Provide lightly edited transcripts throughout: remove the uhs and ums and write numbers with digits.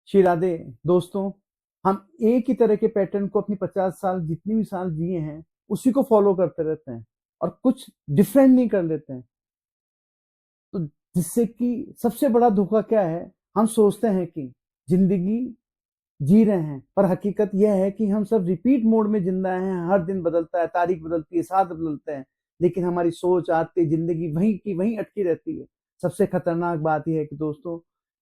श्री राधे। दोस्तों, हम एक ही तरह के पैटर्न को अपनी 50 साल जितनी भी साल जिए हैं उसी को फॉलो करते रहते हैं और कुछ डिफरेंट नहीं कर लेते हैं। तो जिससे कि सबसे बड़ा धोखा क्या है, हम सोचते हैं कि जिंदगी जी रहे हैं, पर हकीकत यह है कि हम सब रिपीट मोड में जिंदा हैं। हर दिन बदलता है, तारीख बदलती है, साल बदलते हैं, लेकिन हमारी सोच आती जिंदगी वहीं की वहीं अटकी रहती है। सबसे खतरनाक बात यह है कि दोस्तों,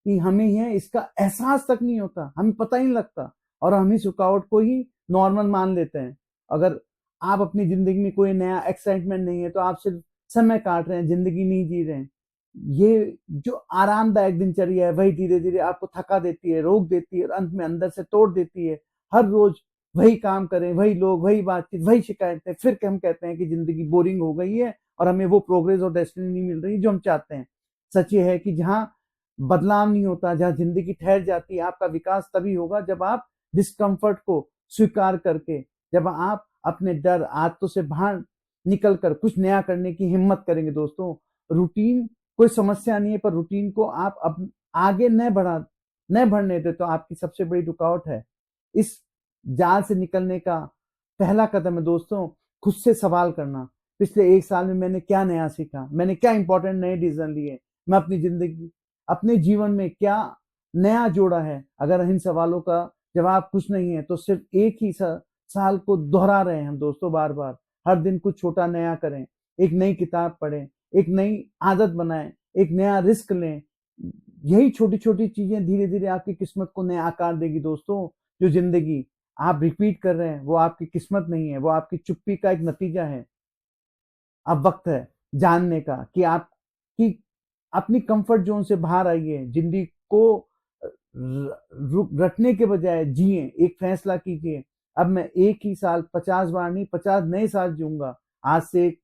कि हमें यह इसका एहसास तक नहीं होता, हमें पता ही नहीं लगता और हम इस रुकावट को ही नॉर्मल मान लेते हैं। अगर आप अपनी जिंदगी में कोई नया एक्साइटमेंट नहीं है तो आप सिर्फ समय काट रहे हैं, जिंदगी नहीं जी रहे हैं। ये जो आरामदायक दिनचर्या है वही धीरे धीरे आपको थका देती है, रोक देती है और अंत में अंदर से तोड़ देती है। हर रोज वही काम करें, वही लोग, वही बातचीत, वही शिकायतें, फिर हम कहते हैं कि जिंदगी बोरिंग हो गई है और हमें वो प्रोग्रेस और डेस्टिनी नहीं मिल रही जो हम चाहते हैं। सच ये है कि जहां बदलाव नहीं होता, जहां जिंदगी ठहर जाती है, आपका विकास तभी होगा जब आप डिस्कम्फर्ट को स्वीकार करके, जब आप अपने डर आदतों से बाहर निकल कर कुछ नया करने की हिम्मत करेंगे। दोस्तों, रूटीन कोई समस्या नहीं है, पर रूटीन को आप अब आगे न बढ़ने दे तो आपकी सबसे बड़ी रुकावट है। इस जाल से निकलने का पहला कदम है दोस्तों, खुद से सवाल करना। पिछले एक साल में मैंने क्या नया सीखा, मैंने क्या इंपॉर्टेंट नए डिसीजन लिए, मैं अपनी जिंदगी अपने जीवन में क्या नया जोड़ा है। अगर इन सवालों का जवाब कुछ नहीं है तो सिर्फ एक ही साल को दोहरा रहे हैं हम दोस्तों। बार बार हर दिन कुछ छोटा नया करें, एक नई किताब पढ़ें, एक नई आदत बनाएं, एक नया रिस्क लें। यही छोटी छोटी चीजें धीरे धीरे आपकी किस्मत को नया आकार देगी दोस्तों। जो जिंदगी आप रिपीट कर रहे हैं वो आपकी किस्मत नहीं है, वो आपकी चुप्पी का एक नतीजा है। अब वक्त है जानने का कि आप कि अपनी कंफर्ट जोन से बाहर आइए, जिंदगी को रटने के बजाय जिए, एक फैसला कीजिए। अब मैं एक ही साल 50 बार नहीं, 50 नए साल जीऊंगा। आज से एक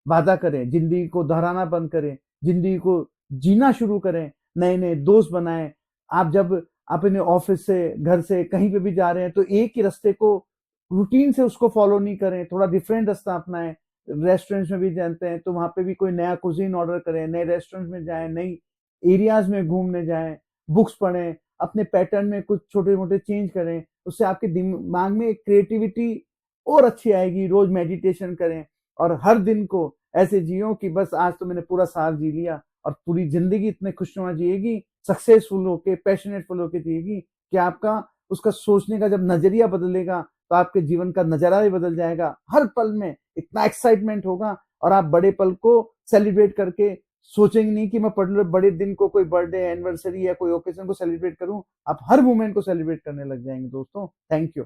वादा करें, जिंदगी को दोहराना बंद करें, जिंदगी को जीना शुरू करें, नए नए दोस्त बनाएं। आप जब अपने ऑफिस से, घर से कहीं पे भी जा रहे हैं तो एक ही रास्ते को रूटीन से उसको फॉलो नहीं करें, थोड़ा डिफरेंट रास्ता अपनाएं। रेस्टोरेंट्स में भी जानते हैं तो वहां पे भी कोई नया कुजीन ऑर्डर करें, नए रेस्टोरेंट में जाएं, नई एरियाज में घूमने जाएं, बुक्स पढ़ें, अपने पैटर्न में कुछ छोटे मोटे चेंज करें। उससे आपके दिमाग में क्रिएटिविटी और अच्छी आएगी। रोज मेडिटेशन करें और हर दिन को ऐसे जियो कि बस आज तो मैंने पूरा साल जी लिया, और पूरी जिंदगी इतने खुशनुमा जिएगी, सक्सेसफुल होके, पैशनेटफुल होके जिएगी कि आपका उसका सोचने का जब नजरिया बदलेगा तो आपके जीवन का नजारा भी बदल जाएगा। हर पल में इतना एक्साइटमेंट होगा और आप बड़े पल को सेलिब्रेट करके सोचेंगे नहीं कि मैं बड़े दिन को, कोई बर्थडे, एनिवर्सरी या कोई ओकेजन को सेलिब्रेट करूं। आप हर मोमेंट को सेलिब्रेट करने लग जाएंगे दोस्तों। Thank you.